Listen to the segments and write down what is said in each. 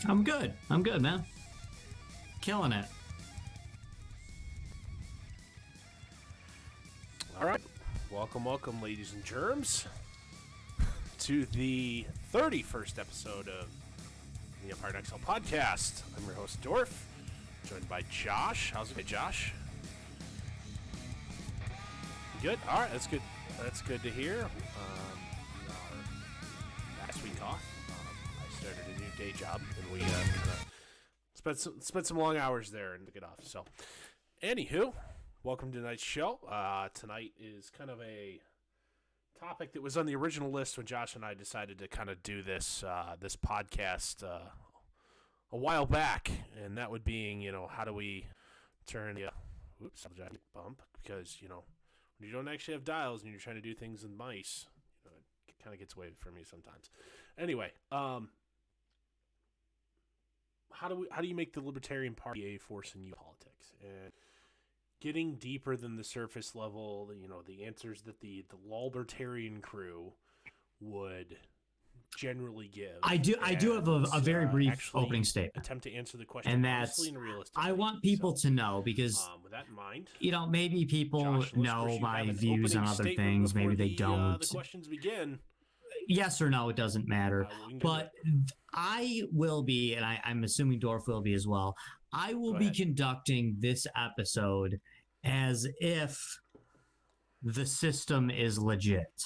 I'm good. I'm good, man. Killing it. All right. Welcome, ladies and germs, to the 31st episode of the Exile podcast. I'm your host, Dorf, joined by Josh. How's it going, Josh? Good? All right, that's good. That's good to hear. Last week off, I started a new day job, and we spent some long hours there and took it off. So, anywho, welcome to tonight's show. Tonight is kind of a topic that was on the original list when Josh and I decided to kind of do this this podcast a while back, and that would being, how do we turn the bump, because when you don't actually have dials and you're trying to do things with mice, it kind of gets away from me sometimes. Anyway, how do you make the Libertarian Party a force in politics? And getting deeper than the surface level, the answers that the Libertarian crew would generally give. I do have a very brief opening statement. Attempt to answer the question and honestly and realistically. I want people to know, because with that in mind, maybe people Josh, know my views on other things, maybe they don't. The questions begin. Yes or no, it doesn't matter. But I will be, and I'm assuming Dorf will be as well, I will be conducting this episode as if the system is legit.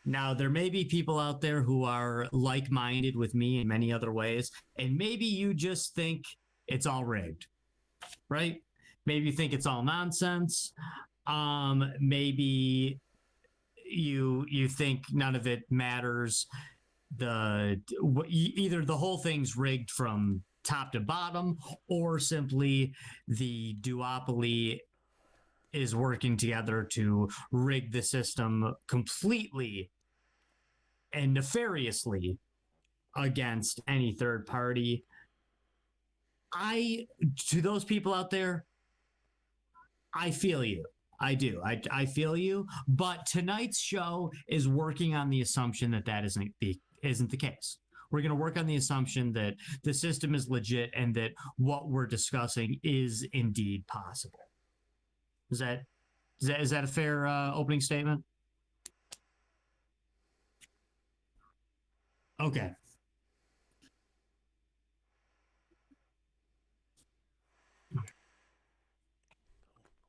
Now, there may be people out there who are like-minded with me in many other ways, and maybe you just think it's all rigged, right? Maybe you think it's all nonsense. Maybe you think none of it matters. Either the whole thing's rigged from top to bottom, or simply the duopoly is working together to rig the system completely and nefariously against any third party. To those people out there, I feel you. I do. I feel you. But tonight's show is working on the assumption that isn't the case. We're going to work on the assumption that the system is legit and that what we're discussing is indeed possible. Is that a fair opening statement? Okay.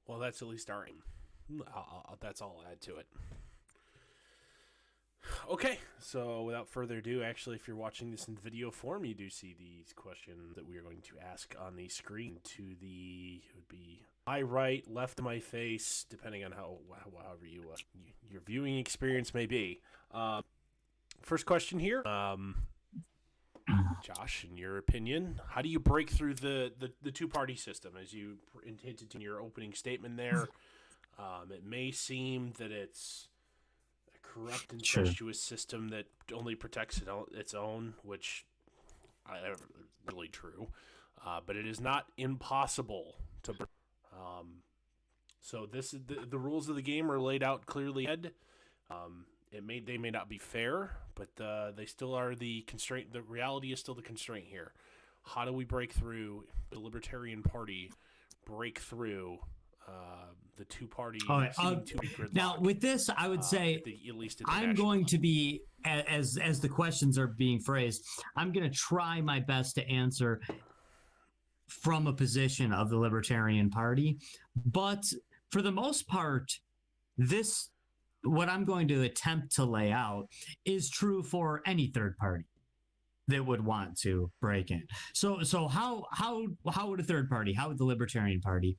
Well, that's at least our aim. That's all I'll add to it. Okay, so without further ado, actually, if you're watching this in video form, you do see these questions that we are going to ask on the screen. It would be my right, left of my face, depending on however your viewing experience may be. First question here, Josh, in your opinion, how do you break through the two-party system? As you hinted in your opening statement there, it may seem that it's a corrupt, incestuous system that only protects its own, which is really true, but it is not impossible to. So this is the rules of the game are laid out clearly. They may not be fair, but they still are the constraint. The reality is still the constraint here. How do we break through the Libertarian Party? Break through the two-party. Now, with this, I would say I'm going to be, as the questions are being phrased, I'm going to try my best to answer from a position of the Libertarian Party, but for the most part, what I'm going to attempt to lay out is true for any third party that would want to break in. So how would a third party, how would the Libertarian Party,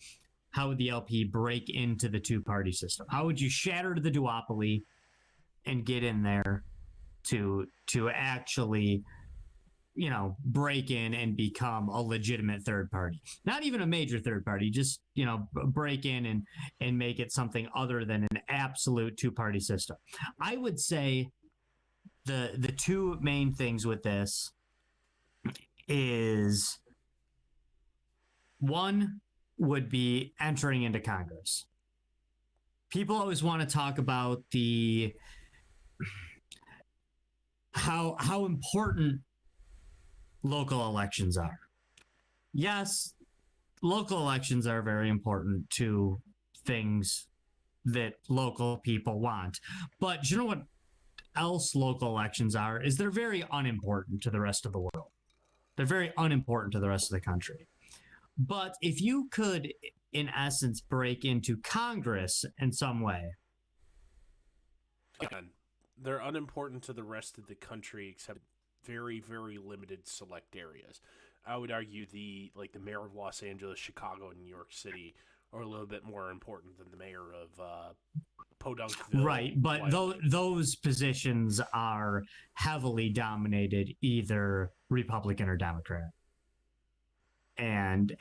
how would the LP break into the two-party system? How would you shatter the duopoly and get in there to actually, break in and become a legitimate third party? Not even a major third party, just, break in and make it something other than an absolute two-party system. I would say the two main things with this is, one would be entering into Congress. People always want to talk about how important local elections are. Yes, local elections are very important to things that local people want. But you know what else local elections are? Is they're very unimportant to the rest of the world. They're very unimportant to the rest of the country. But if you could, in essence, break into Congress in some way. And they're unimportant to the rest of the country except very, very limited select areas. I would argue the mayor of Los Angeles, Chicago, and New York City are a little bit more important than the mayor of Podunkville. Right, but those positions are heavily dominated either Republican or Democrat. And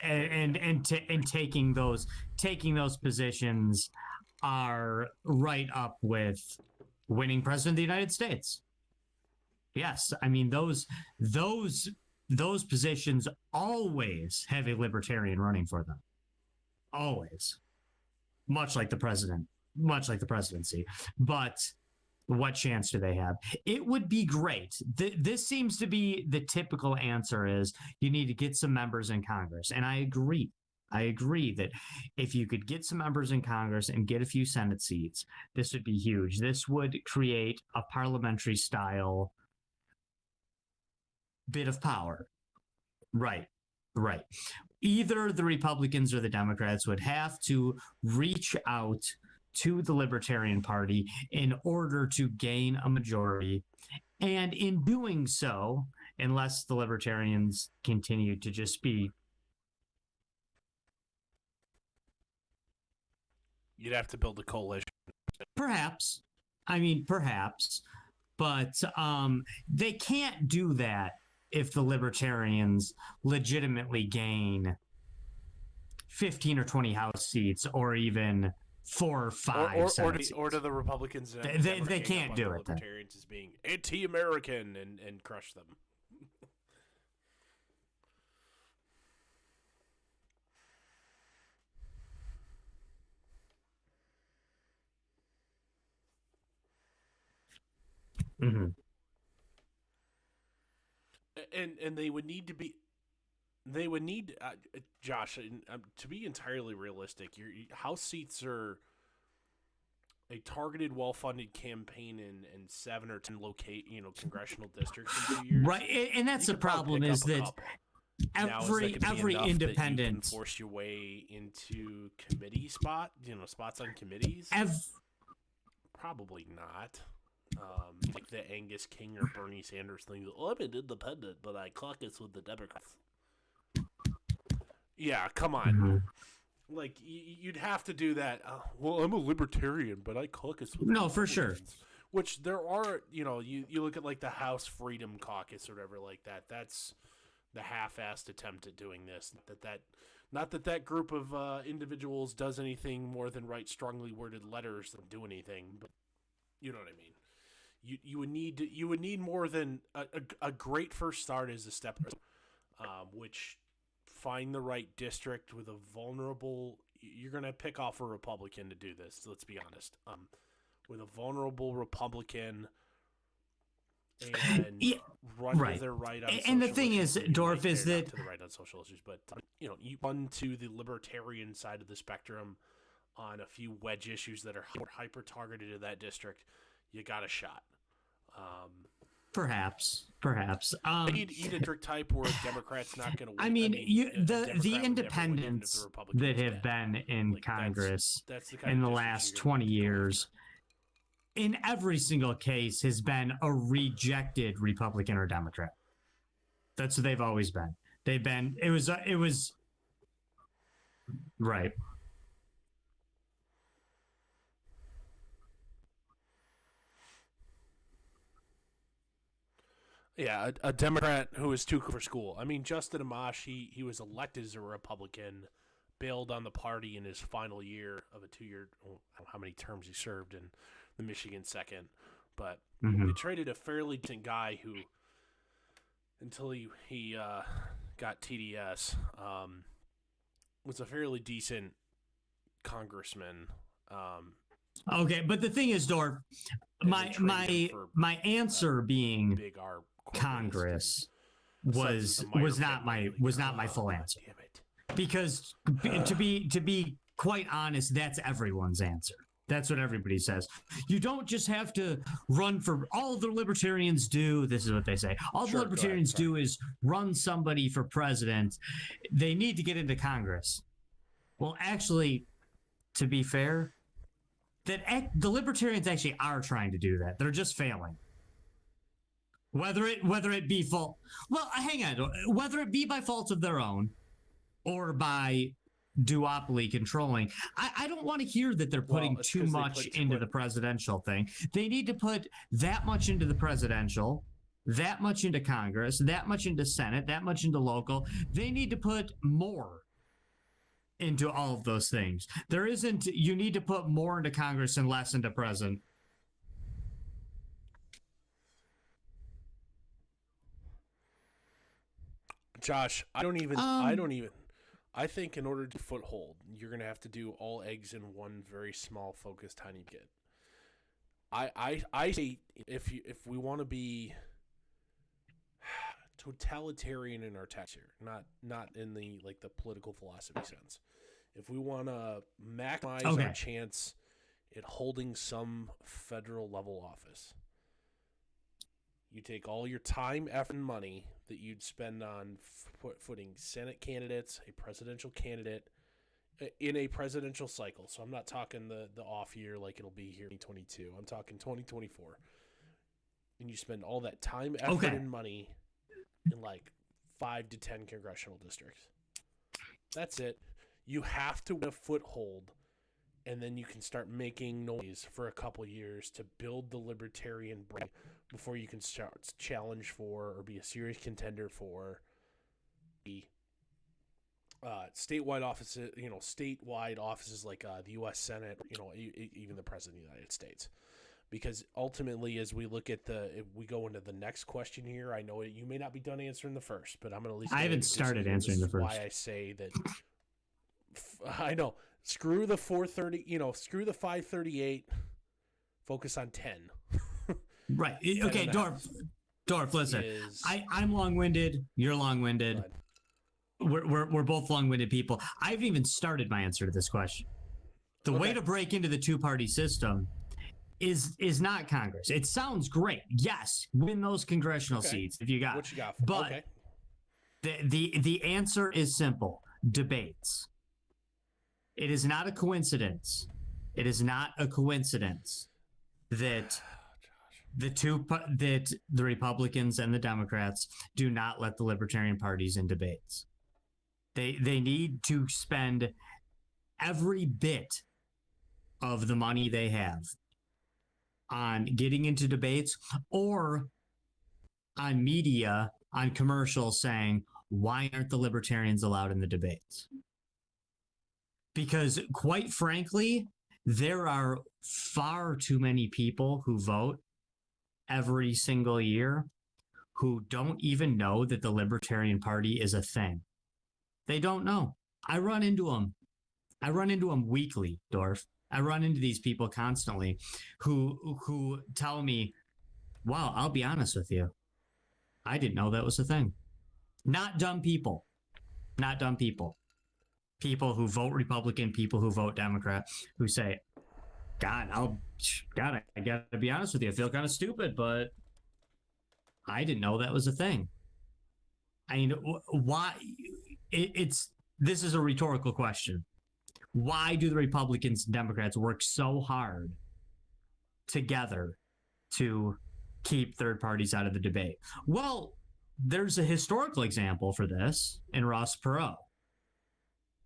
taking those positions are right up with winning president of the United States. Yes, I mean those positions always have a libertarian running for them. Always. Much like the presidency. But what chance do they have? It would be great. This seems to be the typical answer is you need to get some members in Congress. And I agree. I agree that if you could get some members in Congress and get a few Senate seats, this would be huge. This would create a parliamentary style bit of power. Right. Either the Republicans or the Democrats would have to reach out to the Libertarian Party in order to gain a majority. And in doing so, unless the Libertarians continue to just be... You'd have to build a coalition. Perhaps. But they can't do that if the Libertarians legitimately gain 15 or 20 House seats or even 4 or 5 Senate seats. Or do the Republicans they can't do it. Libertarians as being anti-American and crush them. Mm-hmm. And they would need to be, Josh, to be entirely realistic, your House seats are a targeted, well-funded campaign in 7 or 10 congressional districts in 2 years. Right, and that's the problem is that every independent can force your way into committee spots on committees. Probably not. Like the Angus King or Bernie Sanders thing. Oh, I'm an independent, but I caucus with the Democrats. Yeah, come on. Mm-hmm. Like, you'd have to do that. Well, I'm a libertarian, but I caucus with No, for sure. Which there are, you look at like the House Freedom Caucus or whatever like that. That's the half-assed attempt at doing this. Not that group of individuals does anything more than write strongly worded letters and do anything, but you know what I mean. You would need more than a great first start as a step, which find the right district with a vulnerable. You're gonna pick off a Republican to do this. Let's be honest. With a vulnerable Republican and run to their right on. And the thing is, Dorf, is that to the right on social issues, but you run to the libertarian side of the spectrum on a few wedge issues that are hyper targeted to that district. You got a shot. Perhaps. Edict type where a Democrat's not going to win. I mean, the independents that have been in Congress in the last 20 years, in every single case, has been a rejected Republican or Democrat. That's what they've always been. It was right. Yeah, a Democrat who is too cool for school. I mean, Justin Amash, he was elected as a Republican, bailed on the party in his final year of a 2-year. I don't know how many terms he served in the Michigan second, but they traded a fairly decent guy who, until he got TDS, was a fairly decent congressman. Okay, but the thing is, Dorf, my answer being big R Congress was not my full answer. Damn it. Because to be quite honest, that's everyone's answer. That's what everybody says. You don't just have to run for, all the libertarians do. This is what they say. All the libertarians do is run somebody for president. They need to get into Congress. Well, actually, to be fair, the libertarians actually are trying to do that. They're just failing. Whether it be fault, well, hang on. Whether it be by fault of their own or by duopoly controlling, I don't want to hear that they're putting too much into the presidential thing. They need to put that much into the presidential, that much into Congress, that much into Senate, that much into local. They need to put more into all of those things. You need to put more into Congress and less into president. Josh, I think in order to foothold, you're going to have to do all eggs in one very small, focused, tiny bit. I say if we want to be totalitarian in our text here, not in the political philosophy sense. If we want to maximize our chance at holding some federal level office, you take all your time, effort, and money that you'd spend on putting Senate candidates, a presidential candidate, in a presidential cycle. So I'm not talking the off year like it'll be here in 2022. I'm talking 2024. And you spend all that time, effort, and money in 5 to 10 congressional districts. That's it. You have to win a foothold, and then you can start making noise for a couple years to build the libertarian brain before you can start challenge for or be a serious contender for the statewide offices, statewide offices like the U.S. Senate, even the President of the United States. Because ultimately, as we look at if we go into the next question here, I know you may not be done answering the first, but I'm going to at least. I haven't started answering the first. Why I say that. I know. Screw the 430. Screw the 538. Focus on 10. Right. Okay, Dorf. Listen, I'm long-winded. You're long-winded. We're both long-winded people. I haven't even started my answer to this question. The way to break into the two-party system is not Congress. It sounds great. Yes, win those congressional seats if you got. What you got? But the answer is simple: debates. It is not a coincidence. It is not a coincidence that the Republicans and the Democrats do not let the Libertarian parties in debates. They need to spend every bit of the money they have on getting into debates or on media, on commercials saying, why aren't the Libertarians allowed in the debates? Because quite frankly, there are far too many people who vote every single year who don't even know that the Libertarian Party is a thing. They don't know. I run into them weekly, Dorf. I run into these people constantly who tell me, wow, I'll be honest with you. I didn't know that was a thing. Not dumb people. Not dumb people. People who vote Republican, people who vote Democrat, who say, I gotta be honest with you. I feel kind of stupid, but I didn't know that was a thing. I mean, why? This is a rhetorical question. Why do the Republicans and Democrats work so hard together to keep third parties out of the debate? Well, there's a historical example for this in Ross Perot.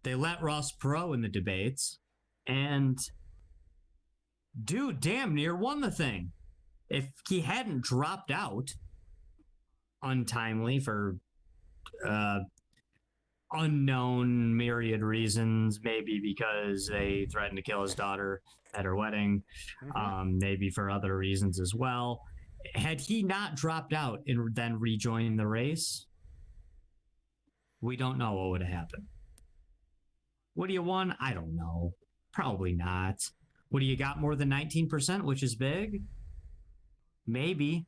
They let Ross Perot in the debates, and dude damn near won the thing. If he hadn't dropped out untimely for unknown myriad reasons, maybe because they threatened to kill his daughter at her wedding, maybe for other reasons as well. Had he not dropped out and then rejoined the race, we don't know what would have happened. Would he have won? I don't know. Probably not. Would he have got more than 19%, which is big? Maybe.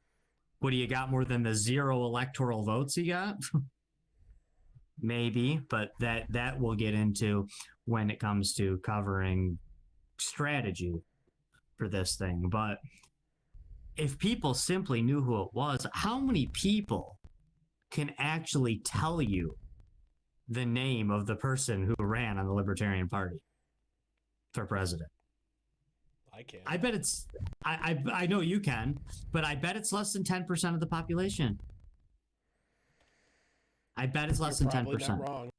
What do you got more than the 0 electoral votes you got? Maybe, but that we'll get into when it comes to covering strategy for this thing. But if people simply knew who it was, how many people can actually tell you the name of the person who ran on the Libertarian Party for president? I can't. I bet it's, I know you can, but I bet it's less than 10% of the population. I bet it's less than 10%. Not wrong.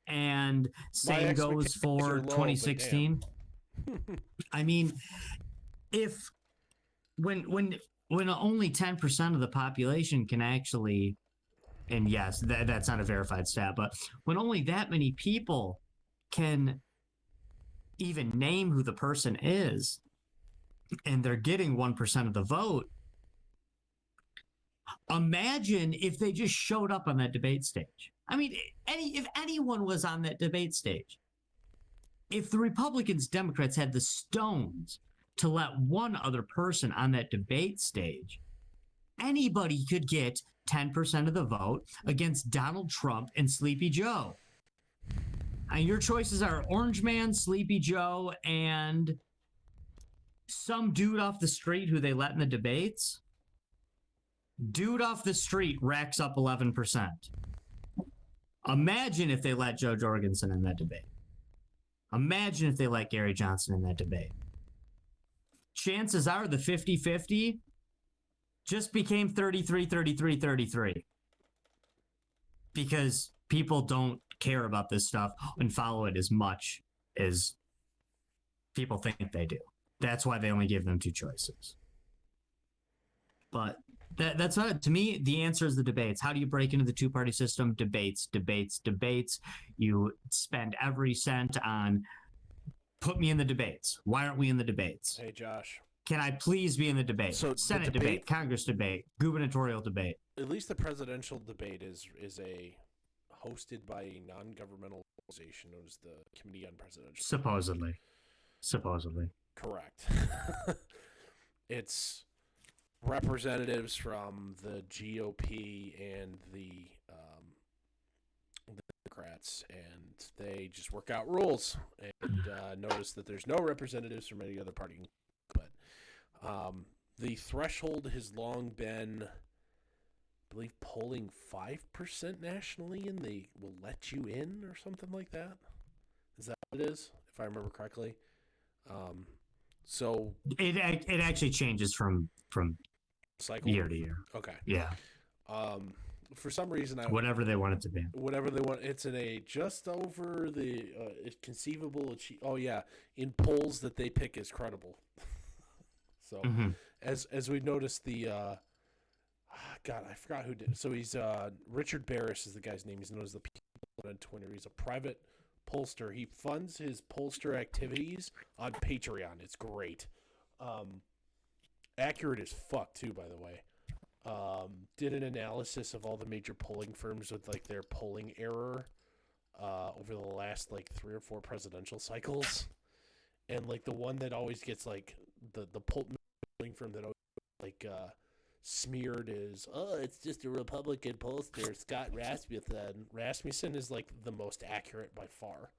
And same goes for 2016. I mean, if when only 10% of the population can actually, and yes, that's not a verified stat, but when only that many people can even name who the person is, and they're getting 1% of the vote, imagine if they just showed up on that debate stage. I mean, if anyone was on that debate stage, if the Republicans, Democrats had the stones to let one other person on that debate stage, anybody could get 10% of the vote against Donald Trump and Sleepy Joe. And your choices are Orange Man, Sleepy Joe, and some dude off the street who they let in the debates. Dude off the street racks up 11%. Imagine if they let Joe Jorgensen in that debate. Imagine if they let Gary Johnson in that debate. Chances are the 50-50 just became 33-33-33. Because people don't care about this stuff and follow it as much as people think they do. That's why they only give them 2 choices. But that's not it. To me, the answer is the debates. How do you break into the 2-party system? Debates. You spend every cent on put me in the debates. Why aren't we in the debates? Hey, Josh. Can I please be in the debate? So Senate debate, Congress debate, gubernatorial debate. At least the presidential debate is hosted by a non-governmental organization known as the Committee on Presidential. Supposedly. Correct. It's representatives from the GOP and the Democrats, and they just work out rules. And notice that there's no representatives from any other party. But the threshold has long been, I believe, polling 5% nationally, and they will let you in or something like that. Is that what it is, if I remember correctly? So it actually changes from cycle year to year. Okay. Yeah. For some reason, whatever they want it to be. Whatever they want, it's in a just over the conceivable. Oh yeah, in polls that they pick as credible. So as we've noticed, the God, I forgot who did. So he's Richard Barris is the guy's name. He's known as the People on Twitter. He's a private pollster. He funds his pollster activities on Patreon. It's great. Accurate as fuck too, by the way. Did an analysis of all the major polling firms with like their polling error over the last like 3 or 4 presidential cycles, and like the one that always gets like the polling firm that always like smeared is, oh, it's just a Republican pollster, Scott Rasmussen. Rasmussen is like the most accurate by far.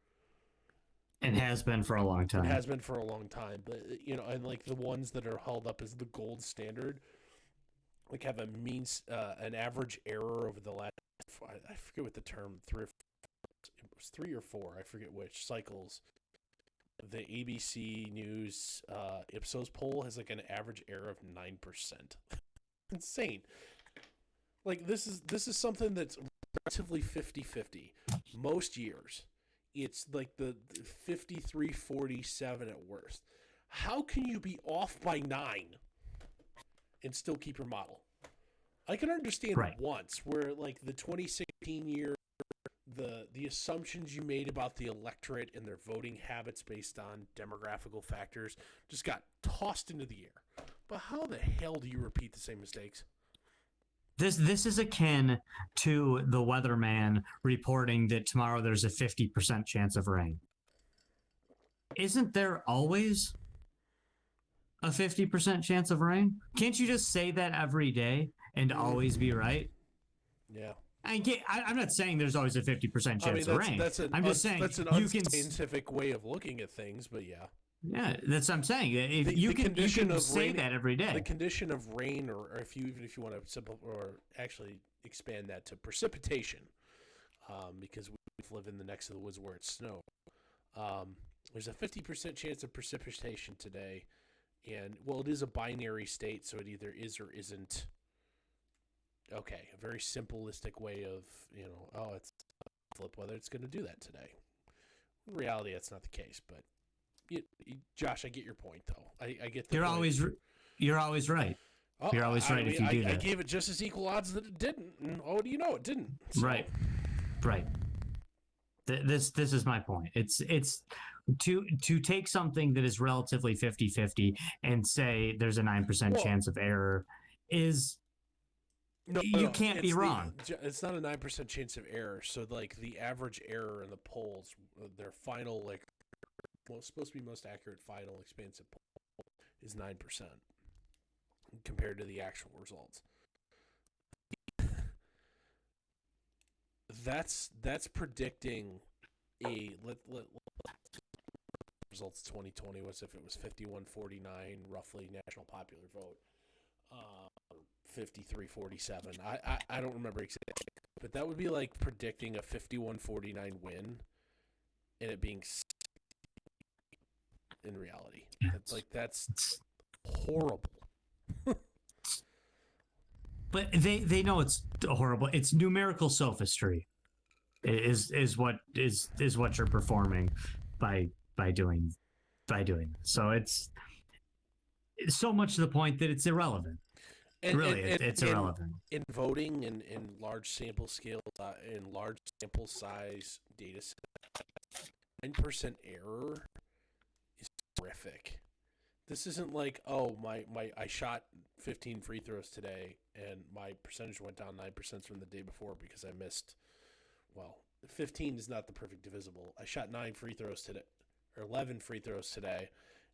And has been for a long time. But you know, and like the ones that are held up as the gold standard, like have an average error over the last, I forget what the term, 3 or 4, I forget which cycles. The ABC News Ipsos poll has like an average error of 9%. Insane. Like this is something that's relatively 50-50. Most years it's like the 53-47 at worst. How can you be off by 9 and still keep your model? I can understand once where like the 2016 year, the assumptions you made about the electorate and their voting habits based on demographical factors just got tossed into the air. But how the hell do you repeat the same mistakes? This is akin to the weatherman reporting that tomorrow there's a 50% chance of rain. Isn't there always a 50% chance of rain? Can't you just say that every day and always be right? Yeah. I'm not saying there's always a 50% chance of rain. I'm just saying that's an unscientific way of looking at things, but yeah. Yeah, that's what I'm saying. If you can say that every day. The condition of rain, or if you want to actually expand that to precipitation, because we live in the next of the woods where it's snow. There's a 50% chance of precipitation today, and it is a binary state, so it either is or isn't. Okay, a very simplistic way of it's flip whether it's going to do that today. In reality, that's not the case, but. Josh, I get your point, though. I get the You're point. You're always right. You're always right if you do that. I gave it just as equal odds that it didn't. And, do you know it didn't? So. Right. This is my point. It's to take something that is relatively 50-50 and say there's a 9% chance of error is you can't be wrong. It's not a 9% chance of error. So like the average error in the polls, their final supposed to be most accurate final expansive poll is 9% compared to the actual results. That's predicting results 2020 was if it was 51-49 roughly national popular vote, 53-47. I don't remember exactly, but that would be like predicting a 51-49 win and it being in reality. That's horrible. But they know it's horrible. It's numerical sophistry. Is what you're performing by doing this. So it's so much to the point that it's irrelevant. It's irrelevant. In voting and in large sample scale in large sample size data set, 9% error is horrific. This isn't like, I shot 15 free throws today and my percentage went down 9% from the day before because I missed. 15 is not the perfect divisible. I shot 9 free throws today, or 11 free throws today,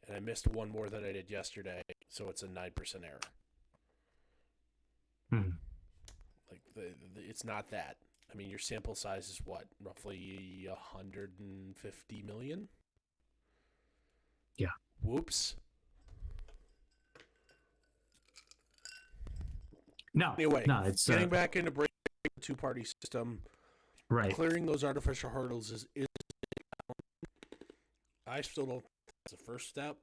and I missed one more than I did yesterday, so it's a 9% error. It's not that. I mean, your sample size is what? Roughly 150 million? Yeah. Whoops. It's getting back into breaking the two-party system. Right. Clearing those artificial hurdles is I still don't think it's the first step.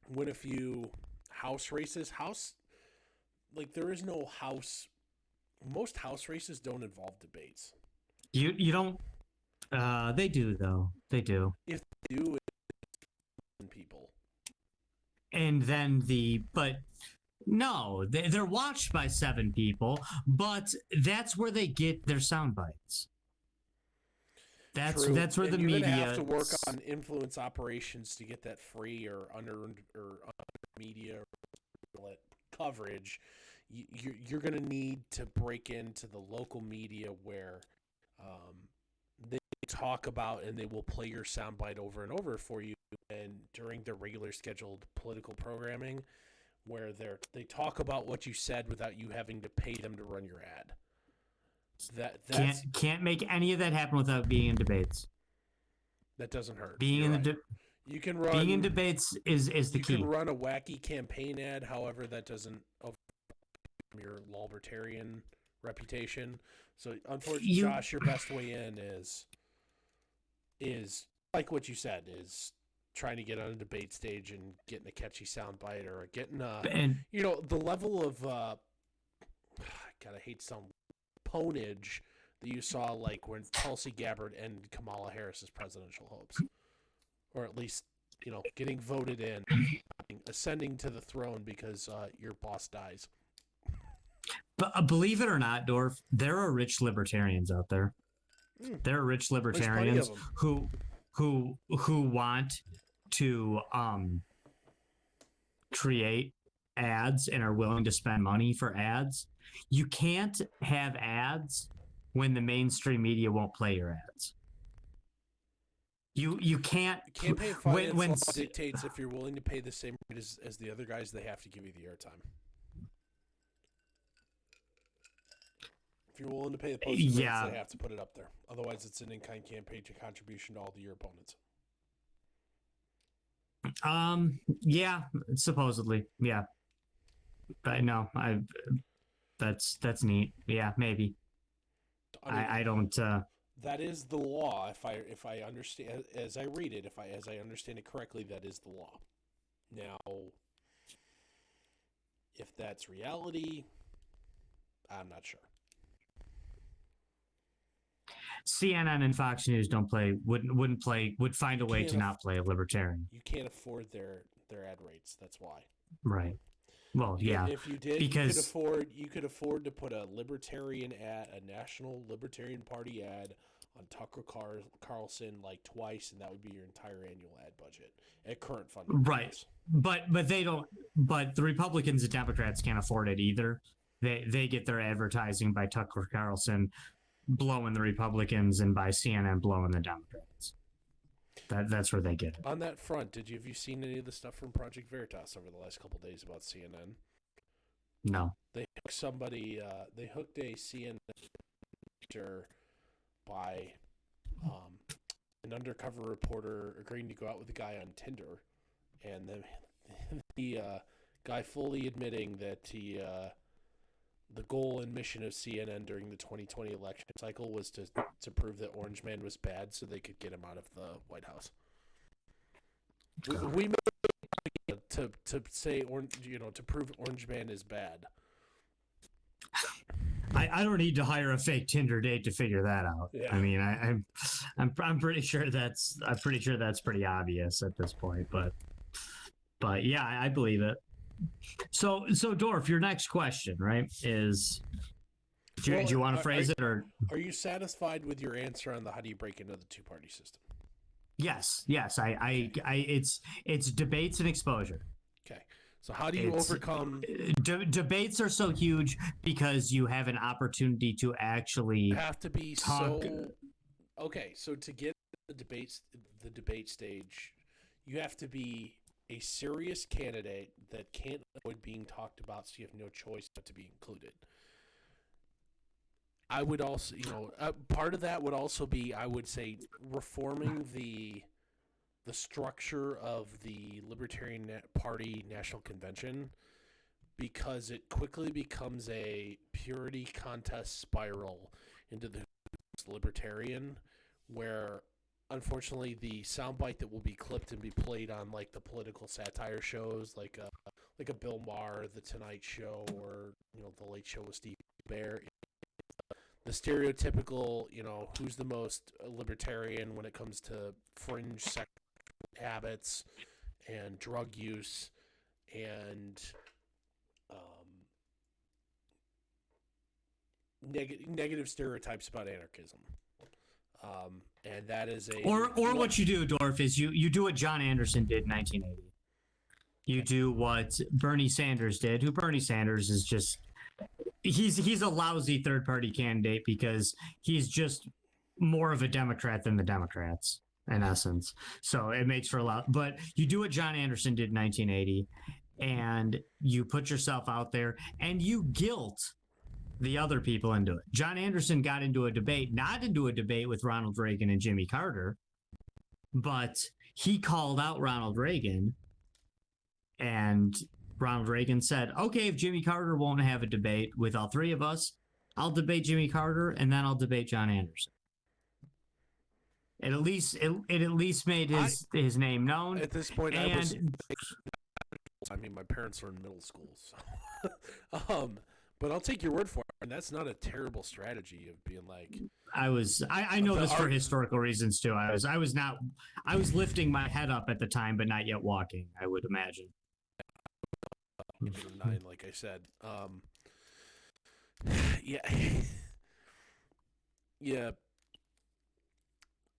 Win a few house races. There is no house. Most house races don't involve debates. You don't. They do though. They do. If they do, it's people. And then No, they're watched by 7 people, but that's where they get their sound bites. That's where the media. You're gonna have to work on influence operations to get that free or under media coverage. You're gonna need to break into the local media where they talk about and they will play your soundbite over and over for you, and during their regular scheduled political programming, where they talk about what you said without you having to pay them to run your ad. Can't make any of that happen without being in debates. That doesn't hurt. Being in debates is the key. You can run a wacky campaign ad, however, that doesn't overcome your Libertarian reputation. So, unfortunately, Josh, your best way in is like what you said, is trying to get on a debate stage and getting a catchy soundbite or getting the level of God, I hate some ponage that you saw like when Tulsi Gabbard ended Kamala Harris's presidential hopes, or at least getting voted in, ascending to the throne because your boss dies. But believe it or not, Dorf, there are rich libertarians out there. There are rich libertarians who want to create ads and are willing to spend money for ads. You can't have ads when the mainstream media won't play your ads. You can't. Campaign finance law dictates if you're willing to pay the same rate as the other guys, they have to give you the airtime. If you're willing to pay the postage rates, they have to put it up there. Otherwise, it's an in-kind campaign contribution to all of your opponents. Yeah, supposedly, yeah. But no, that's neat. Yeah, maybe. I don't. That is the law. If I understand, as I read it, as I understand it correctly, that is the law. Now, if that's reality, I'm not sure. CNN and Fox News would find a way to not play a libertarian. You can't afford their ad rates. That's why. Right. Well, yeah. If you did, because you could afford to put a libertarian ad, a National Libertarian Party ad on Tucker Carlson like twice, and that would be your entire annual ad budget at current funding. Right. But they don't. But the Republicans and Democrats can't afford it either. They get their advertising by Tucker Carlson blowing the Republicans and by CNN blowing the Democrats. That's where they get it. On that front, have you seen any of the stuff from Project Veritas over the last couple of days about CNN? No. They hooked a CNN by an undercover reporter agreeing to go out with a guy on Tinder, and then the guy fully admitting that the goal and mission of CNN during the 2020 election cycle was to prove that Orange Man was bad so they could get him out of the White House. We to say to prove Orange Man is bad. I don't need to hire a fake Tinder date to figure that out. Yeah. I mean, I'm pretty sure that's pretty obvious at this point. But yeah, I believe it. So Dorf, your next question, right, is do you want to phrase it, or are you satisfied with your answer on the how do you break into the two-party system? Yes. It's debates and exposure. Okay. So how do you overcome debates are so huge because you have an opportunity to actually have to be talk. Okay, so to get the debate stage, you have to be a serious candidate that can't avoid being talked about, so you have no choice but to be included. I would also, part of that would also be, I would say, reforming the structure of the Libertarian Party National Convention, because it quickly becomes a purity contest spiral into the Libertarian, where unfortunately the soundbite that will be clipped and be played on like the political satire shows like a Bill Maher, The Tonight Show, or The Late Show with Steve Bear, the stereotypical who's the most libertarian when it comes to fringe sexual habits and drug use and negative stereotypes about anarchism. And that is or what you do, Dorf, is you do what John Anderson did in 1980. You do what Bernie Sanders did. Who Bernie Sanders is just he's a lousy third party candidate because he's just more of a Democrat than the Democrats in essence. So it makes for a lot. But you do what John Anderson did in 1980, and you put yourself out there and you guilt the other people into it. John Anderson got into a debate, not into a debate with Ronald Reagan and Jimmy Carter, but he called out Ronald Reagan, and Ronald Reagan said, okay, if Jimmy Carter won't have a debate with all three of us, I'll debate Jimmy Carter and then I'll debate John Anderson. It at least made his name known. At this point, my parents are in middle school, so but I'll take your word for it. And that's not a terrible strategy of being like. I know this for historical reasons too. I was lifting my head up at the time, but not yet walking, I would imagine. Give it a 9, like I said. Yeah.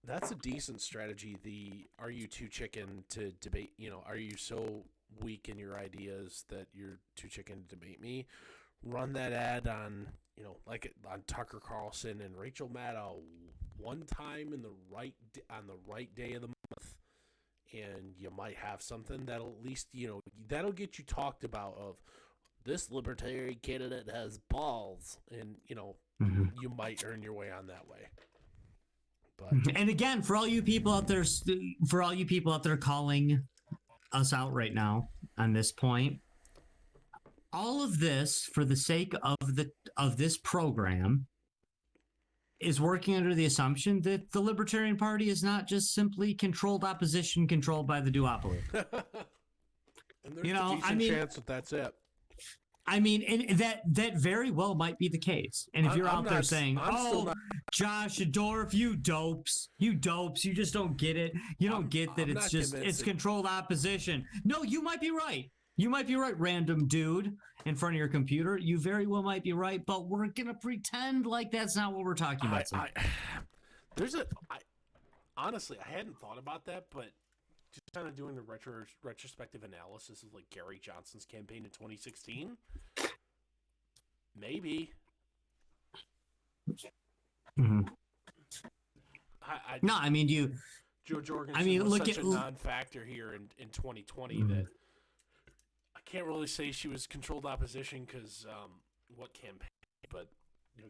That's a decent strategy. Are you too chicken to debate? Are you so weak in your ideas that you're too chicken to debate me? Run that ad on, like on Tucker Carlson and Rachel Maddow one time in the on the right day of the month, and you might have something that'll at least, that'll get you talked about of this libertarian candidate has balls, and, you might earn your way on that way. But and again, for all you people out there calling us out right now on this point, all of this for the sake of this program is working under the assumption that the Libertarian Party is not just simply controlled opposition controlled by the duopoly. And there's a decent chance that that's it. I mean, and that very well might be the case. And if you're out there saying, Josh Dorf, you dopes, you just don't get it. You don't get that it's controlled opposition. No, you might be right. You might be right, random dude in front of your computer. You very well might be right, but we're going to pretend like that's not what we're talking about. Honestly, I hadn't thought about that, but just kind of doing a retrospective analysis of like Gary Johnson's campaign in 2016, maybe. Mm-hmm. Joe Jorgensen was such a non-factor here in 2020 that I can't really say she was controlled opposition because what campaign, but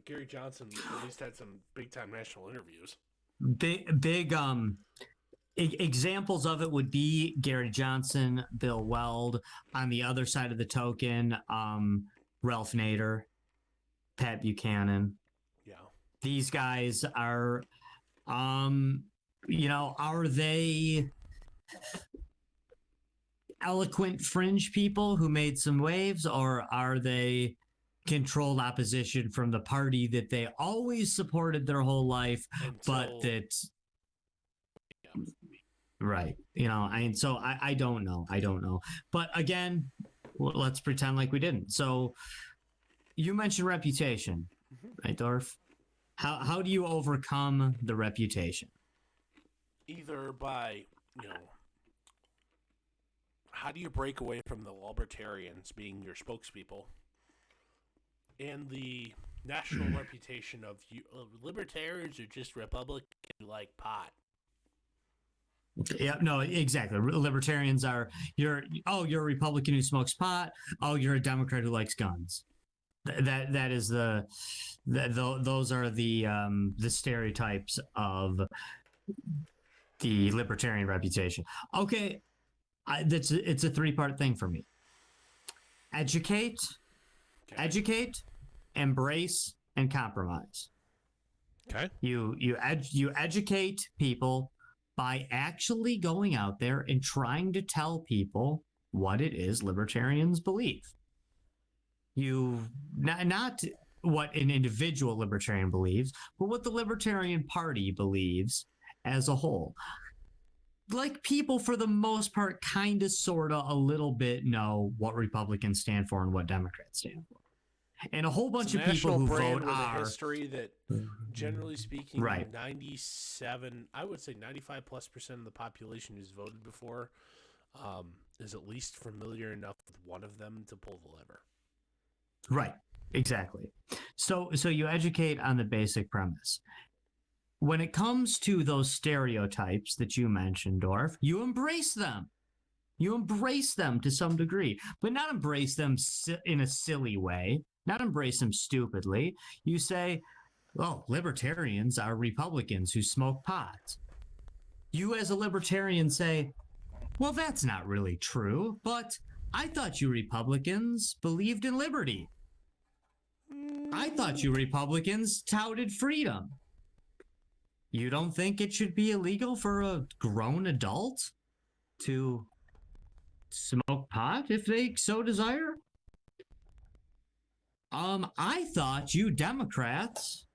Gary Johnson at least had some big-time national interviews. Big examples of it would be Gary Johnson, Bill Weld. On the other side of the token, Ralph Nader, Pat Buchanan. Yeah, these guys are, are they eloquent fringe people who made some waves, or are they controlled opposition from the party that they always supported their whole life, right? I don't know. But again, let's pretend like we didn't. So you mentioned reputation, right, Dorf? How do you overcome the reputation? Either by, how do you break away from the libertarians being your spokespeople and the national reputation of libertarians are just Republicans who like pot? Yeah, no, exactly. Libertarians are you're a Republican who smokes pot. Oh, you're a Democrat who likes guns. That is those are the stereotypes of the libertarian reputation. Okay, it's a 3-part thing for me. Educate, embrace, and compromise. Okay. You educate people by actually going out there and trying to tell people what it is libertarians believe. You not what an individual libertarian believes, but what the Libertarian Party believes as a whole. Like, people for the most part kind of sort of a little bit know what Republicans stand for and what Democrats stand for. And a whole bunch of people who vote are history that, generally speaking, right. 95% of the population who's voted before is at least familiar enough with one of them to pull the lever. Right, exactly. So you educate on the basic premise. When it comes to those stereotypes that you mentioned, Dorf, you embrace them. You embrace them to some degree, but not embrace them in a silly way, not embrace them stupidly. You say, well, libertarians are Republicans who smoke pot. You as a libertarian say, well, that's not really true, but I thought you Republicans believed in liberty. I thought you Republicans touted freedom. You don't think it should be illegal for a grown adult to smoke pot if they so desire? I thought you Democrats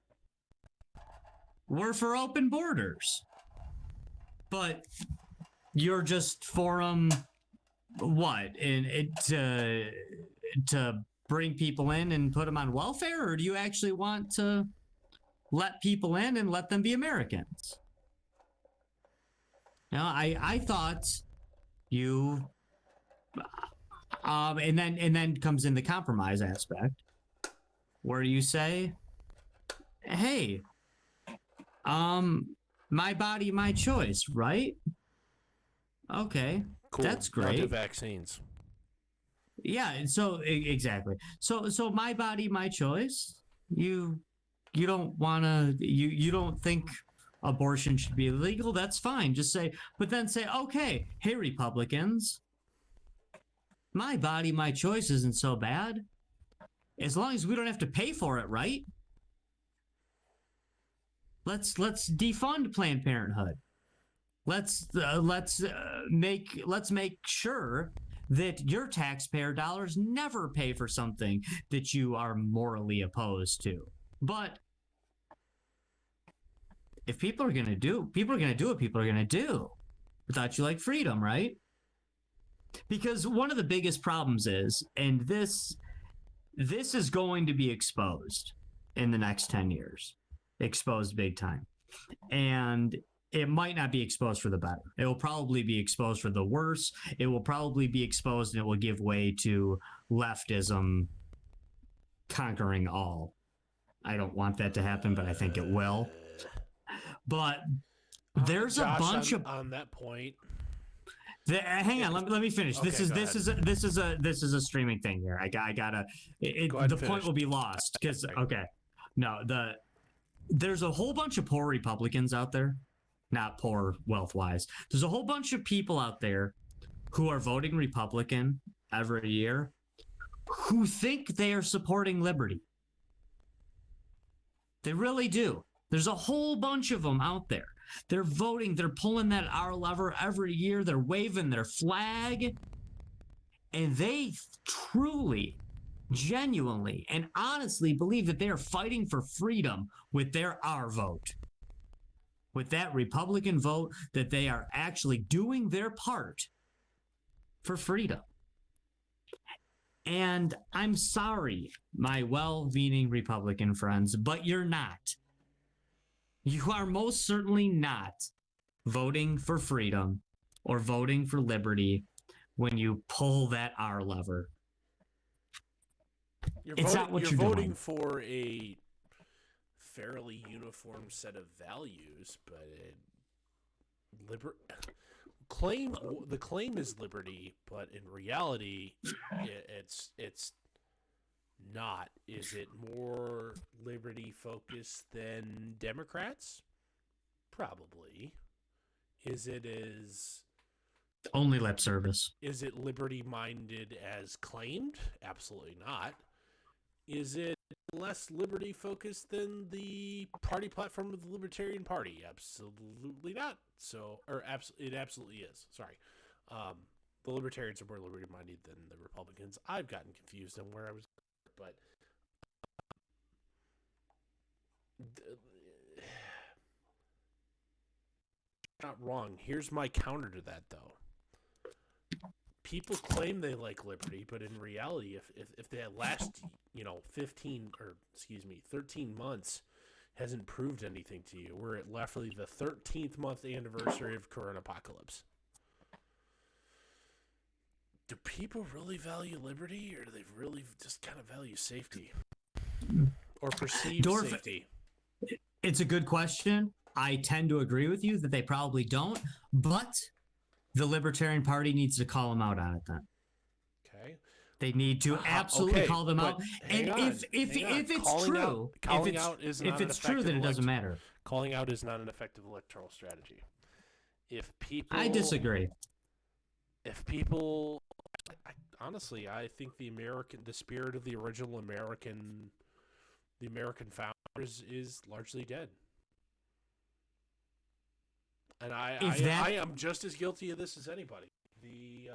were for open borders. But you're just for what? To bring people in and put them on welfare, or do you actually want to let people in and let them be Americans? Now, I thought you, and then comes in the compromise aspect, where you say, hey, My body, my choice, right? Okay, Cool. that's Not great. the vaccines. Yeah, and so exactly. So my body, my choice. You don't want to. You don't think abortion should be illegal? That's fine. Just say, but then say, okay, hey Republicans, my body, my choice isn't so bad, as long as we don't have to pay for it, right? Let's defund Planned Parenthood. Let's make sure that your taxpayer dollars never pay for something that you are morally opposed to. But if people are going to do what people are going to do. Without you like freedom, right? Because one of the biggest problems is, and this is going to be exposed in the next 10 years, exposed big time. And it might not be exposed for the better. It will probably be exposed for the worse. It will probably be exposed and it will give way to leftism conquering all. I don't want that to happen, but I think it will. But there's Josh, a bunch on that point. Hang on, let me finish. Okay, this is a streaming thing here. I gotta. The point will be lost because there's a whole bunch of poor Republicans out there, not poor wealth wise. There's a whole bunch of people out there who are voting Republican every year who think they are supporting liberty. They really do. There's a whole bunch of them out there. They're voting. They're pulling that R lever every year. They're waving their flag. And they truly, genuinely, and honestly believe that they are fighting for freedom with their R vote. With that Republican vote, that they are actually doing their part for freedom. And I'm sorry, my well-meaning Republican friends, but you're not. You are most certainly not voting for freedom or voting for liberty when you pull that R lever. You're voting for a fairly uniform set of values, but the claim is liberty, but in reality, it's not. Is it more liberty focused than Democrats? Probably. Is it as only lip service? Is it liberty minded as claimed? Absolutely not. Is it less liberty focused than the party platform of the Libertarian Party? Absolutely not. It absolutely is. Sorry. The Libertarians are more liberty minded than the Republicans. I've gotten confused on where I was, but not wrong. Here's my counter to that, though. People claim they like liberty, but in reality, if that last 13 months hasn't proved anything to you, we're at roughly the 13th month anniversary of Corona Apocalypse. Do people really value liberty, or do they really just kind of value safety or perceived safety? It's a good question. I tend to agree with you that they probably don't, but the Libertarian Party needs to call them out on it then. Okay. They need to absolutely call them out. And if it's true, if it's true, then it doesn't matter. Calling out is not an effective electoral strategy. I disagree. Honestly, I think the spirit of the original American founders is largely dead. And I am just as guilty of this as anybody. You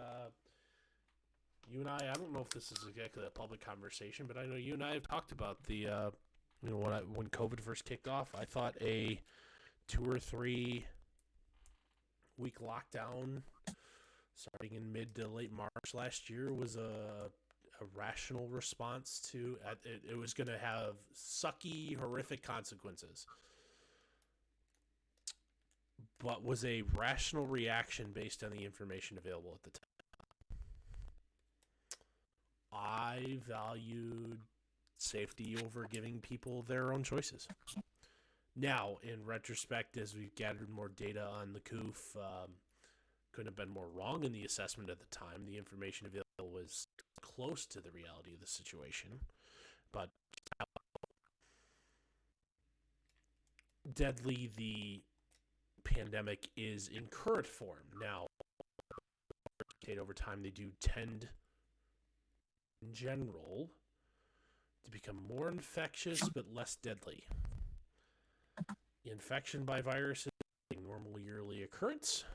and I don't know if this is exactly a public conversation, but I know you and I have talked about when COVID first kicked off, I thought a 2 or 3 week lockdown starting in mid to late March last year was a rational response to it was going to have sucky, horrific consequences, but was a rational reaction based on the information available at the time. I valued safety over giving people their own choices. Now, in retrospect, as we've gathered more data on the COOF, couldn't have been more wrong in the assessment at the time. The information available was close to the reality of the situation, but how deadly the pandemic is in current form. Now, over time, they do tend, in general, to become more infectious but less deadly. Infection by viruses is a normal yearly occurrence.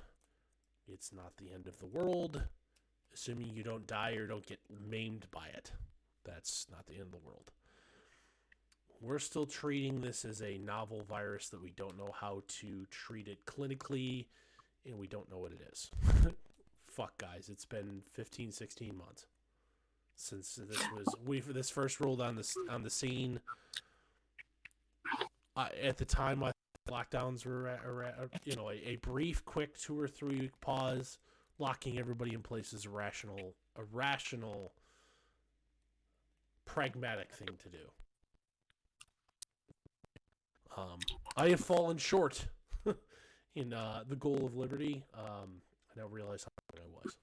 It's not the end of the world, assuming you don't die or don't get maimed by it. That's not the end of the world. We're still treating this as a novel virus that we don't know how to treat it clinically, and we don't know what it is. Fuck, guys, it's been 15, 16 months since this first rolled on the scene. At the time, I thought lockdowns were a brief, quick 2 or 3 week pause. Locking everybody in place is a rational, pragmatic thing to do. I have fallen short in the goal of liberty. I now realize how good I was.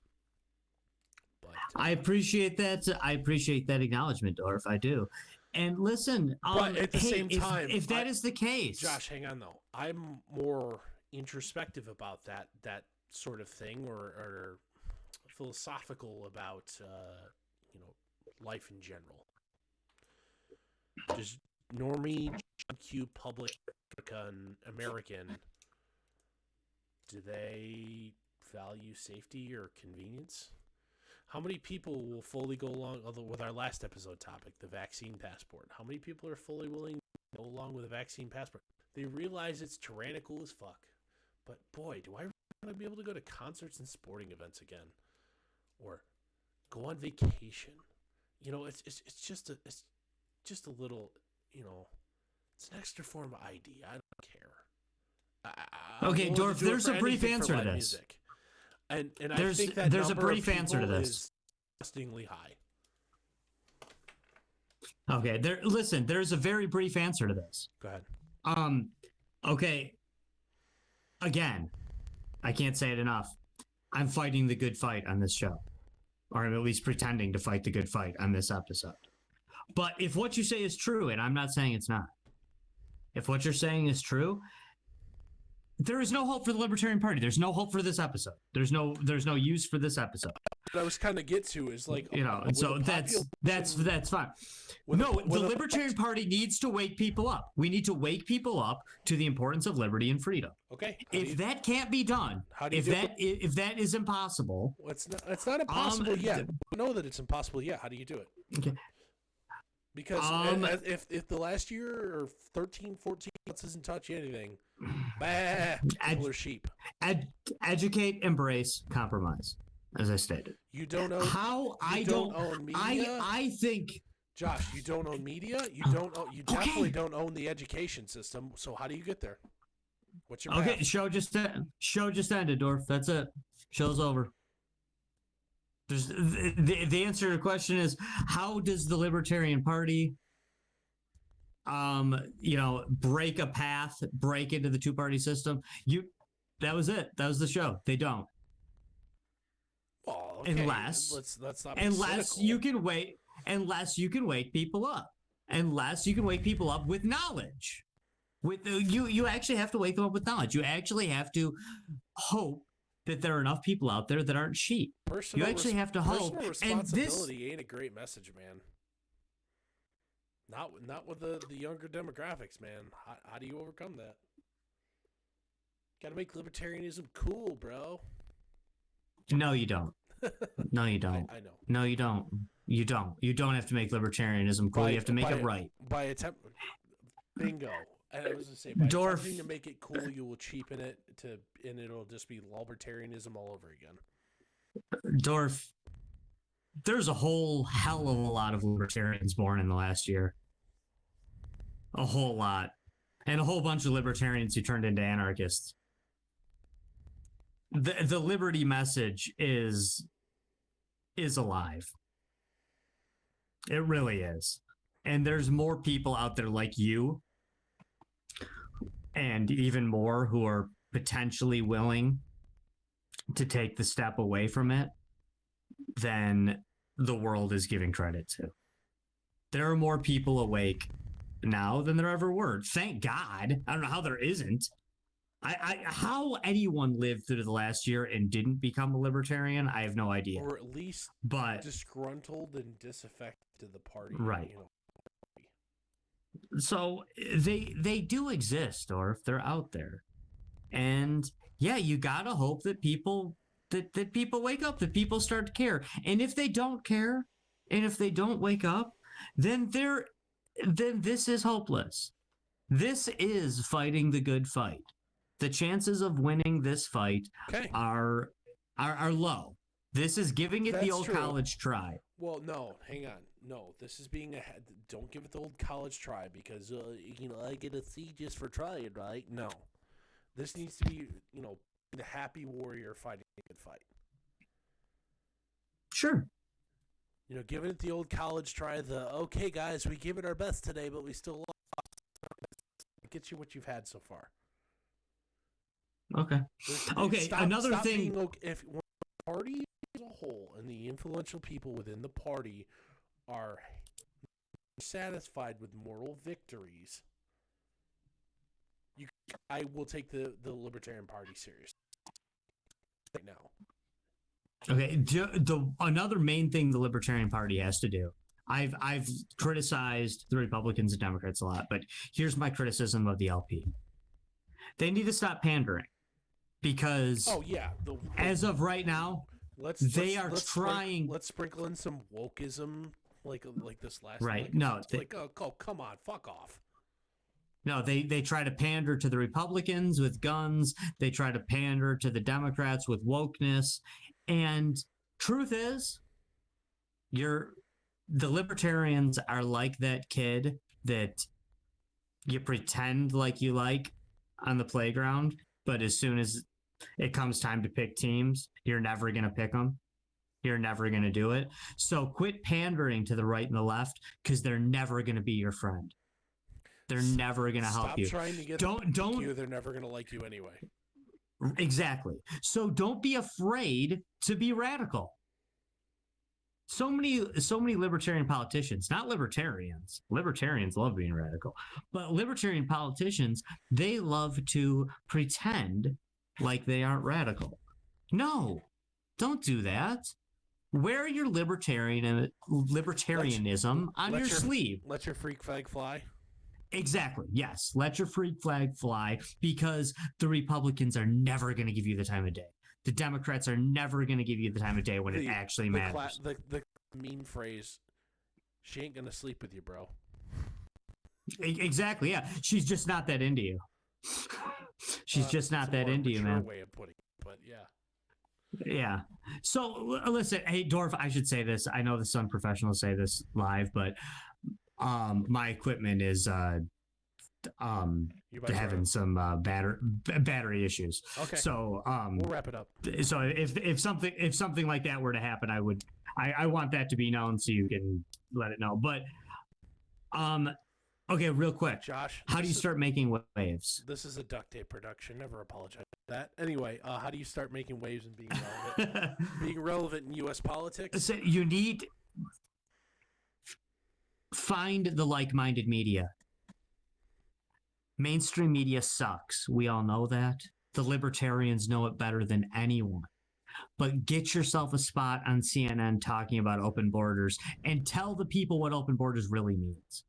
But I appreciate that. I appreciate that acknowledgement, Dorf. I do. And listen, but at the same time, if that is the case, Josh, hang on though. I'm more introspective about that sort of thing, or philosophical about life in general. Just normie, GQ, public, American. Do they value safety or convenience? How many people will fully go along with our last episode topic, the vaccine passport? How many people are fully willing to go along with a vaccine passport? They realize it's tyrannical as fuck. But boy, do I want to be able to go to concerts and sporting events again, or go on vacation. It's just a little, it's an extra form of ID. I don't care. Okay, Dorf, there's a brief answer to this. Music. And I think that there's a brief answer to this. Is disgustingly high. Okay, there's a very brief answer to this. Go ahead. Okay. Again, I can't say it enough. I'm fighting the good fight on this show. Or I'm at least pretending to fight the good fight on this episode. But if what you say is true, and I'm not saying it's not, if what you're saying is true, there is no hope for the Libertarian Party. There's no hope for this episode. There's no use for this episode. What I was kind of get to is like, and so that's fine. The Libertarian Party needs to wake people up. We need to wake people up to the importance of liberty and freedom. Okay. If that can't be done, if that is impossible, it's not impossible yet. I know that it's impossible yet. How do you do it? Okay. Because if the last year or 13, 14 months hasn't taught you anything, people are sheep. Educate, embrace, compromise, as I stated. You don't own how I don't own media. I think, Josh, you don't own media. You don't. You definitely don't own the education system. So how do you get there? What's your path? Show just ended, Dorf. That's it. Show's over. There's the answer to the question is, how does the Libertarian Party break a path, break into the two-party system? That was it. That was the show. They don't. Oh, okay. Unless you can wake people up. Unless you can wake people up with knowledge. You actually have to wake them up with knowledge. You actually have to hope that there are enough people out there that aren't sheep. You actually have to hope. Personal responsibility ain't a great message, man. Not with the younger demographics, man. How do you overcome that? Got to make libertarianism cool, bro. No, you don't. No, you don't. I know. No, you don't. You don't. You don't have to make libertarianism cool. You have to make it right. Bingo. And I was going to say, by attempting to make it cool, you will cheapen it and it'll just be libertarianism all over again. Dorf, there's a whole hell of a lot of libertarians born in the last year. A whole lot. And a whole bunch of libertarians who turned into anarchists. The liberty message is alive. It really is. And there's more people out there like you and even more who are potentially willing to take the step away from it than the world is giving credit to. There are more people awake now than there ever were. Thank God. I don't know how there isn't. How anyone lived through the last year and didn't become a libertarian, I have no idea. Or at least disgruntled and disaffected to the party. Right. So they do exist, or if they're out there. And yeah, you gotta hope that people that people wake up, that people start to care. And if they don't care, and if they don't wake up, then this is hopeless. This is fighting the good fight. The chances of winning this fight are low. This is giving it the old college try. Well, no, hang on. No, this is being ahead. Don't give it the old college try because, I get a C just for trying, right? No. This needs to be, the happy warrior fighting a good fight. Sure. Giving it the old college try, okay, guys, we give it our best today, but we still lost. It gets you what you've had so far. Okay. Another thing. If the party as a whole and the influential people within the party are satisfied with moral victories, I will take the Libertarian Party seriously right now. Okay. Another main thing the Libertarian Party has to do. I've criticized the Republicans and Democrats a lot, but here's my criticism of the LP. They need to stop pandering. Because as of right now, let's trying. Let's sprinkle in some wokeism, like this last. Right? Come on, fuck off. No, they try to pander to the Republicans with guns. They try to pander to the Democrats with wokeness. And truth is, the Libertarians are like that kid that you pretend like you like on the playground, but as soon as it comes time to pick teams, you're never going to pick them. You're never going to do it. So quit pandering to the right and the left because they're never going to be your friend. They're never going to help you. Stop trying to get them to like you. They're never going to like you anyway. Exactly. So don't be afraid to be radical. So many libertarian politicians, not libertarians. Libertarians love being radical, but libertarian politicians, they love to pretend like they aren't radical. No, don't do that. Wear your libertarianism on your sleeve. Let your freak flag fly. Exactly. Yes. Let your freak flag fly because the Republicans are never going to give you the time of day. The Democrats are never going to give you the time of day when it actually matters. The mean phrase, she ain't going to sleep with you, bro. Exactly. Yeah. She's just not that into you. She's just not that into you, man. Way of putting it, but yeah. Yeah. So listen, hey, Dorf, I should say this. I know this is unprofessional to say this live, but my equipment is having some battery issues. Okay. So we'll wrap it up. So if something like that were to happen, I want that to be known so you can let it know. But okay, real quick, Josh, how do you start making waves? This is a duct tape production. Never apologize for that. Anyway, how do you start making waves and being relevant? Being relevant in U.S. politics? So you need find the like-minded media. Mainstream media sucks. We all know that. The libertarians know it better than anyone. But get yourself a spot on CNN talking about open borders and tell the people what open borders really means.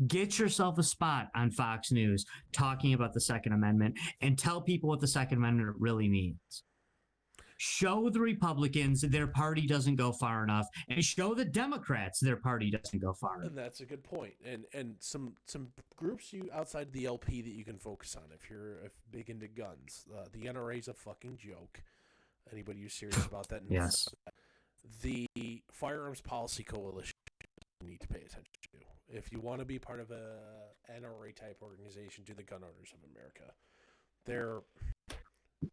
Get yourself a spot on Fox News talking about the Second Amendment and tell people what the Second Amendment really means. Show the Republicans their party doesn't go far enough, and show the Democrats their party doesn't go far enough. And that's a good point. And some groups outside the LP that you can focus on if you're big into guns. The NRA is a fucking joke. Anybody who's serious about that? Yes. The Firearms Policy Coalition you need to pay attention to. If you want to be part of a NRA type organization, do the Gun Owners of America. They're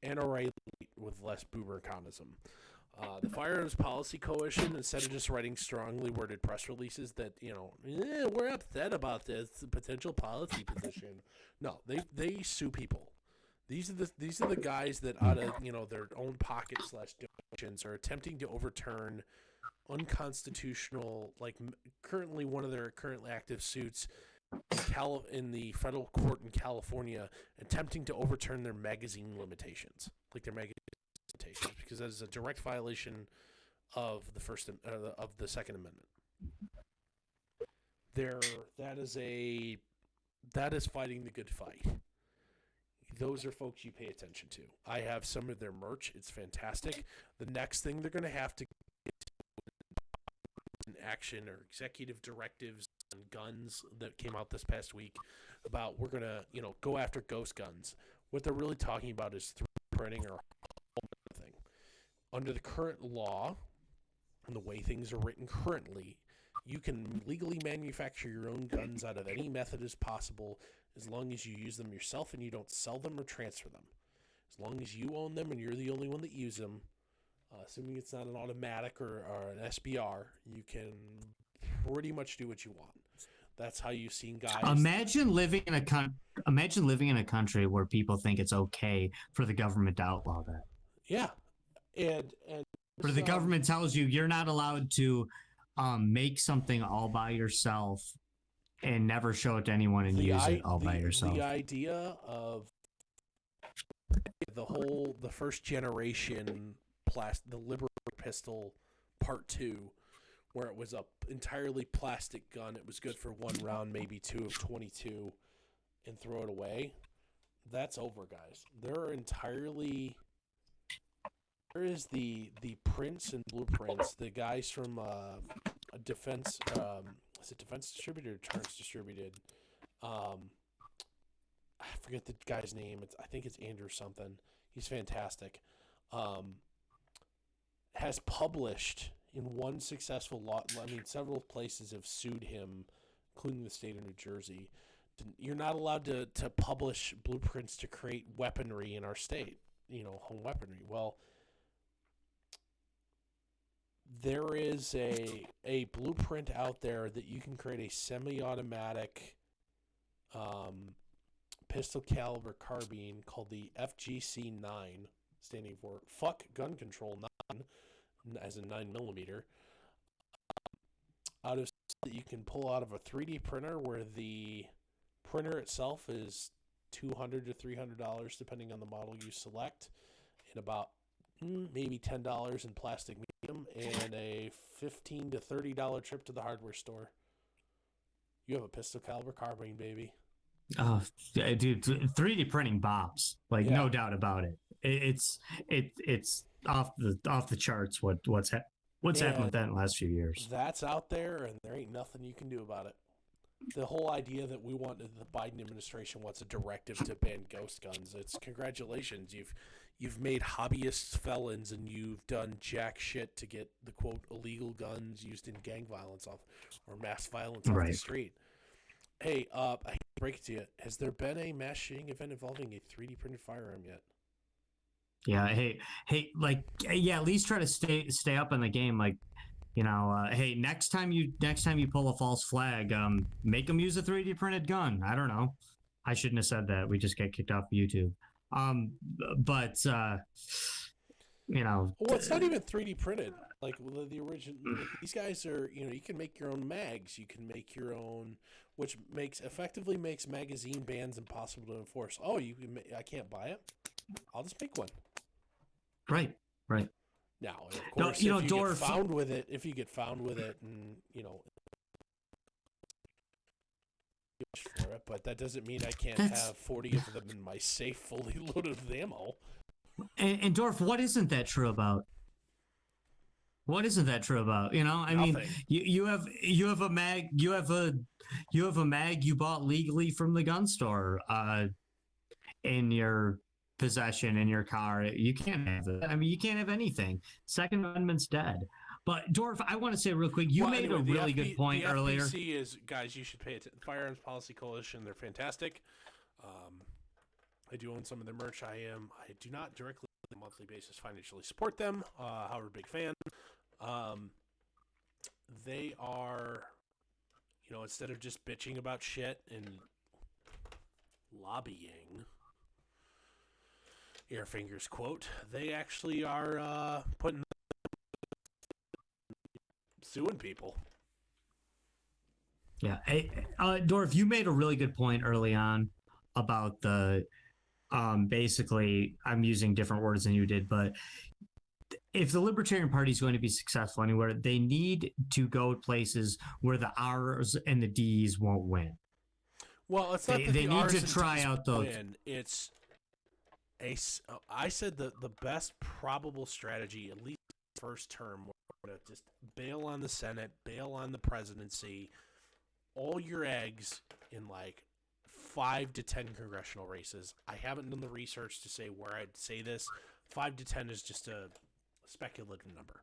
NRA with less boomer-conism. The Firearms Policy Coalition, instead of just writing strongly worded press releases that, we're upset about this potential policy position. No, they sue people. These are the guys that out of their own pocket / donations are attempting to overturn unconstitutional, like currently one of their currently active suits in the federal court in California, attempting to overturn their magazine limitations, because that is a direct violation of the Second Amendment. That is fighting the good fight. Those are folks you pay attention to. I have some of their merch. It's fantastic. The next thing they're going to have to get in action or executive directives on guns that came out this past week about we're going to, go after ghost guns. What they're really talking about is 3D printing or thing. Under the current law and the way things are written currently, you can legally manufacture your own guns out of any method as possible, as long as you use them yourself and you don't sell them or transfer them. As long as you own them and you're the only one that uses them, assuming it's not an automatic or an SBR, you can pretty much do what you want. That's how you've seen guys. Imagine living in a country where people think it's okay for the government to outlaw that. Yeah, and where the government tells you you're not allowed to make something all by yourself and never show it to anyone and use it all by yourself. The idea of the first generation the Libertarian pistol part 2, where it was a entirely plastic gun. It was good for one round, maybe 2 of 22, and throw it away. That's over, guys. There is the prints and blueprints. The guys from a defense. Is it Defense Distributed or Turns Distributed? I forget the guy's name. I think it's Andrew something. He's fantastic. Has published in one successful lot. I mean, several places have sued him, including the state of New Jersey. You're not allowed to publish blueprints to create weaponry in our state. Home weaponry. Well, there is a blueprint out there that you can create a semi-automatic pistol caliber carbine called the FGC-9, standing for Fuck Gun Control 9, as in 9mm, out of that you can pull out of a 3D printer, where the printer itself is $200 to $300 depending on the model you select, and about maybe $10 in plastic medium, and a $15 to $30 trip to the hardware store. You have a pistol caliber carbine, baby. Oh, dude, 3D printing bops, no doubt about it. It's off the charts. What's happened with that in the last few years? That's out there, and there ain't nothing you can do about it. The whole idea that the Biden administration wants a directive to ban ghost guns. It's congratulations. You've made hobbyists felons, and you've done jack shit to get the quote illegal guns used in gang violence or mass violence off the street. Hey, I hate to break it to you. Has there been a mass shooting event involving a 3D printed firearm yet? Yeah. Hey. At least try to stay up in the game. Hey, next time you pull a false flag, make them use a 3D printed gun. I don't know. I shouldn't have said that. We just get kicked off YouTube. Well, it's not even 3D printed. Like the original, these guys are, you can make your own mags. You can make your own, which effectively makes magazine bans impossible to enforce. Oh, I can't buy it. I'll just make one. Right. Now, of course, if you get found with it, and for it, but that doesn't mean I can't have 40 of them in my safe, fully loaded with ammo. And Dorf, what isn't that true about? What isn't that true about? I mean, you have a mag, you have a mag you bought legally from the gun store, in your possession in your car. You can't have it. I mean, you can't have anything. Second Amendment's dead. But Dorf, I want to say real quick, you made a really good point earlier. The FPC is, guys, you should pay attention. Firearms Policy Coalition, they're fantastic. I do own some of their merch. I do not directly a monthly basis financially support them. However, big fan. They are, instead of just bitching about shit and lobbying, air fingers quote, they actually are suing people. Yeah. Hey, Dorf, you made a really good point early on about the basically, I'm using different words than you did, but if the Libertarian Party is going to be successful anywhere, they need to go places where the R's and the D's won't win. Well, it's not they need to try out those. It's I said the best probable strategy, at least first term, we're going to just bail on the Senate, bail on the presidency, all your eggs in like 5 to 10 congressional races. I haven't done the research to say where I'd say this. 5 to 10 is just a speculative number.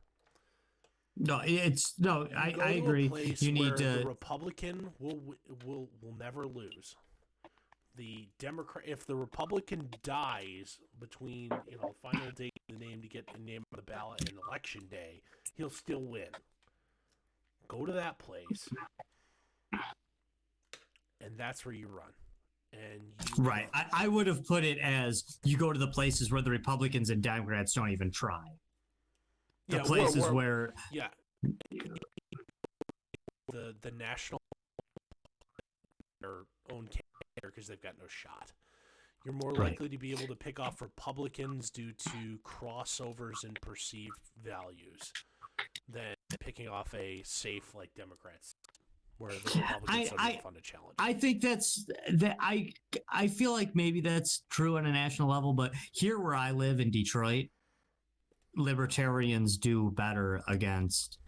I agree. You need to. The Republican will never lose. The Democrat, if the Republican dies between final date of the name to get the name on the ballot and election day, he'll still win. Go to that place, and that's where you run. Right. I would have put it as you go to the places where the Republicans and Democrats don't even try. The places where the national their own candidate because they've got no shot. You're more likely to be able to pick off Republicans due to crossovers and perceived values than picking off a safe like Democrats, where the Republicans don't even fund a challenge. I think I feel like maybe that's true on a national level, but here where I live in Detroit, Libertarians do better against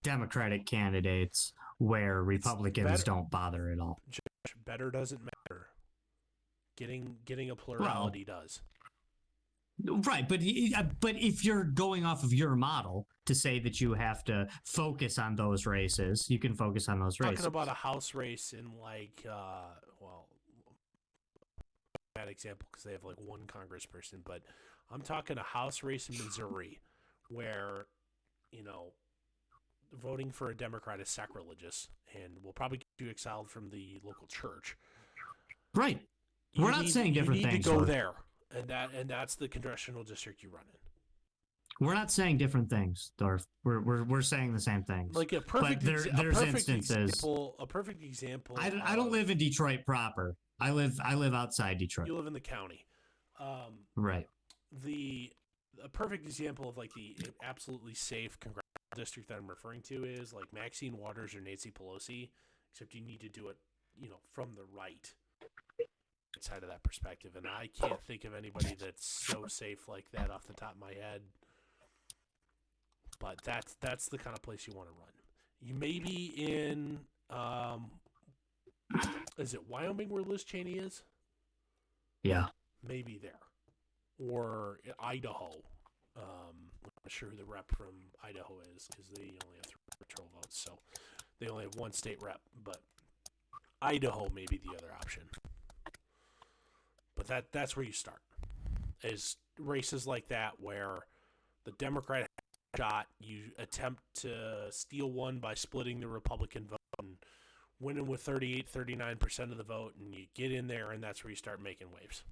Democratic candidates where Republicans don't bother at all. Better doesn't matter. Getting a plurality does. Right, but if you're going off of your model to say that you have to focus on those races, you can focus on those races. Talking about a House race in bad example because they have like one congressperson, but I'm talking a House race in Missouri where, voting for a Democrat is sacrilegious and will probably get you exiled from the local church. Right. We're not saying different things. You need to go there, and that's the congressional district you run in. We're not saying different things, Dorf. We're saying the same things. Like a perfect, there's instances. A perfect example. I don't live in Detroit proper. I live outside Detroit. You live in the county. Right. A perfect example of like the absolutely safe congressional district that I'm referring to is like Maxine Waters or Nancy Pelosi, except you need to do it, from the right side of that perspective. And I can't think of anybody that's so safe like that off the top of my head. But that's the kind of place you want to run. You may be in, is it Wyoming where Liz Cheney is? Yeah. Maybe there. Or Idaho. I'm not sure who the rep from Idaho is because they only have 3 electoral votes, so they only have 1 state rep. But Idaho may be the other option. But that's where you start. Is races like that where the Democrat has a shot, you attempt to steal one by splitting the Republican vote and winning with 38, 39% of the vote, and you get in there, and that's where you start making waves.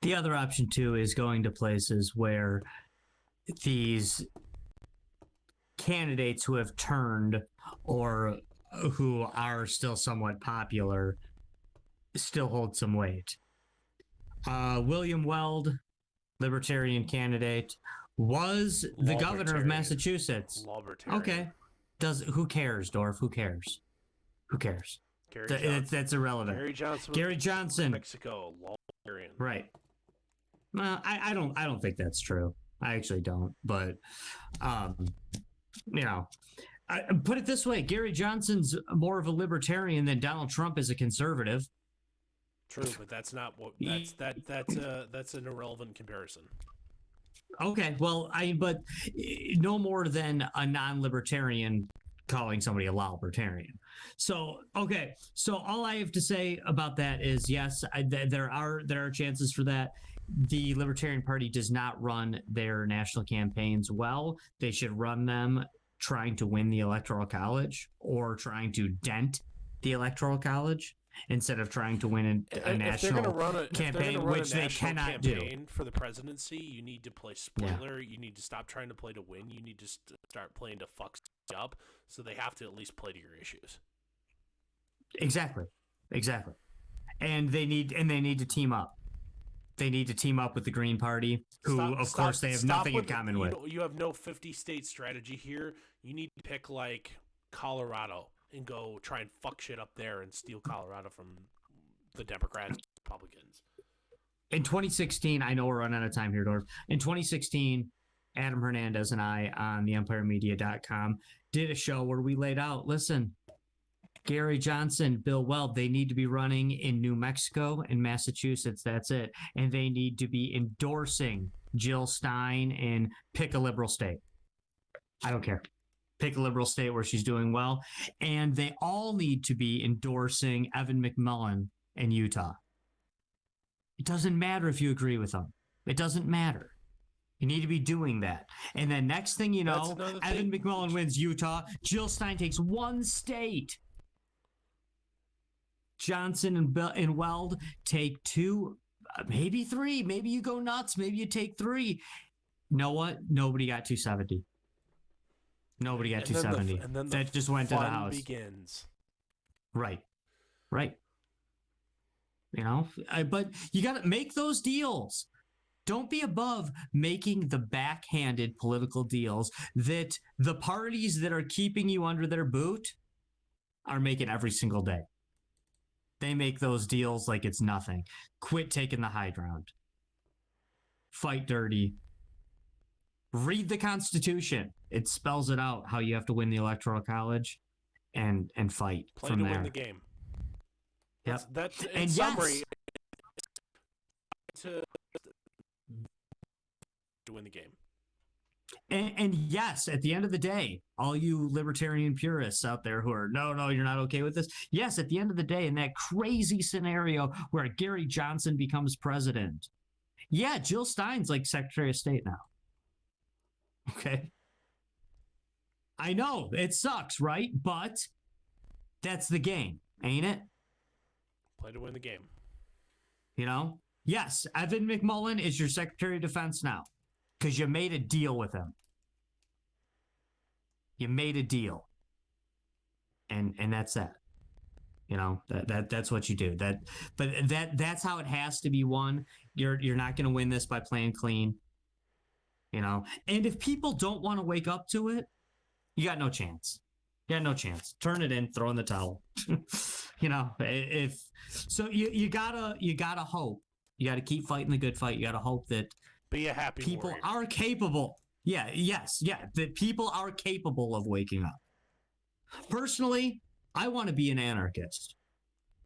The other option, too, is going to places where these candidates who have turned or who are still somewhat popular still hold some weight. William Weld, Libertarian candidate, was the governor of Massachusetts. Okay. Who cares, Dorf? Who cares? That's irrelevant. Gary Johnson. Mexico. Libertarian. Right. I don't think that's true. I actually don't. But, put it this way: Gary Johnson's more of a libertarian than Donald Trump is a conservative. True, but that's not what. That's an irrelevant comparison. Okay, well, but no more than a non-libertarian calling somebody a libertarian. So, so all I have to say about that is yes, there are chances for that. the Libertarian Party does not run their national campaigns well. They should run them trying to win the Electoral College or trying to dent the Electoral College instead of trying to win a national campaign, which they cannot do. For the presidency, you need to play spoiler. Yeah. You need to stop trying to play to win. You need to start playing to fuck up. So they have to at least play to your issues. Exactly. And they need to team up. They need to team up with the Green Party, who, of course, they have nothing in common with. You have no 50-state strategy here. You need to pick, like, Colorado and go try and fuck shit up there and steal Colorado from the Democrats and Republicans. In 2016, I know we're running out of time here, Dorf. In 2016, Adam Hernandez and I on the EmpireMedia.com did a show where we laid out, listen, Gary Johnson, Bill Weld, they need to be running in New Mexico and Massachusetts. That's it. And they need to be endorsing Jill Stein and pick a liberal state. I don't care. Pick a liberal state where she's doing well. And they all need to be endorsing Evan McMullin in Utah. It doesn't matter if you agree with them. It doesn't matter. You need to be doing that. And then next thing you know, Evan McMullin wins Utah. Jill Stein takes one state. Johnson and Weld take 2, maybe 3. Maybe you go nuts. Maybe you take 3. You know what? Nobody got 270. Nobody got 270. And then that just went to the House. Begins. Right. You know, but you got to make those deals. Don't be above making the backhanded political deals that the parties that are keeping you under their boot are making every single day. They make those deals like it's nothing. Quit taking the high ground. Fight dirty. Read the Constitution. It spells it out how you have to win the Electoral College and fight Play from to there. Win the game. Yep. That's in and summary. To win the game. And yes, at the end of the day, all you libertarian purists out there who are, no, you're not okay with this. Yes, at the end of the day, in that crazy scenario where Gary Johnson becomes president, yeah, Jill Stein's like Secretary of State now. Okay. I know, it sucks, right? But that's the game, ain't it? Play to win the game. You know? Yes, Evan McMullin is your Secretary of Defense now. Because you made a deal with him. You made a deal. And that's that. You know, that's what you do. That's how it has to be won. You're not going to win this by playing clean. You know, and if people don't want to wake up to it, you got no chance. You got no chance. Turn it in, throw in the towel. You know, if so, you gotta hope. You got to keep fighting the good fight. You got to hope that be a happy people warrior. Are capable. That people are capable of waking up. Personally, I want to be an anarchist.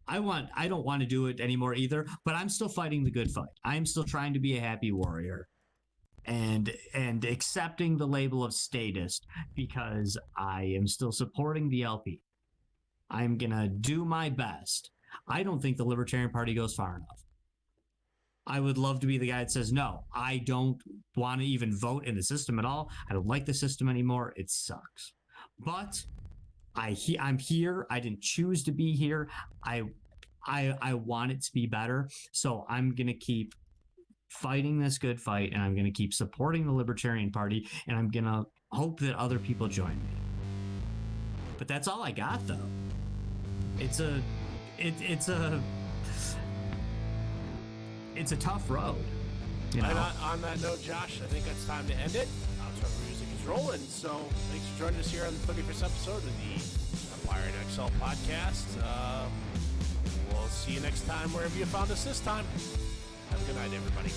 I don't want to do it anymore either, but I'm still fighting the good fight. I'm still trying to be a happy warrior and accepting the label of statist because I am still supporting the LP. I'm going to do my best. I don't think the Libertarian Party goes far enough. I would love to be the guy that says, no, I don't want to even vote in the system at all. I don't like the system anymore. It sucks. But I'm here. I didn't choose to be here. I want it to be better. So I'm going to keep fighting this good fight, and I'm going to keep supporting the Libertarian Party, and I'm going to hope that other people join me. But that's all I got, though. It's a tough road. You know? And on that note, Josh, I think it's time to end it. Outro music is rolling. So thanks for joining us here on the 31st episode of the Empire and Exile podcast. We'll see you next time wherever you found us this time. Have a good night, everybody.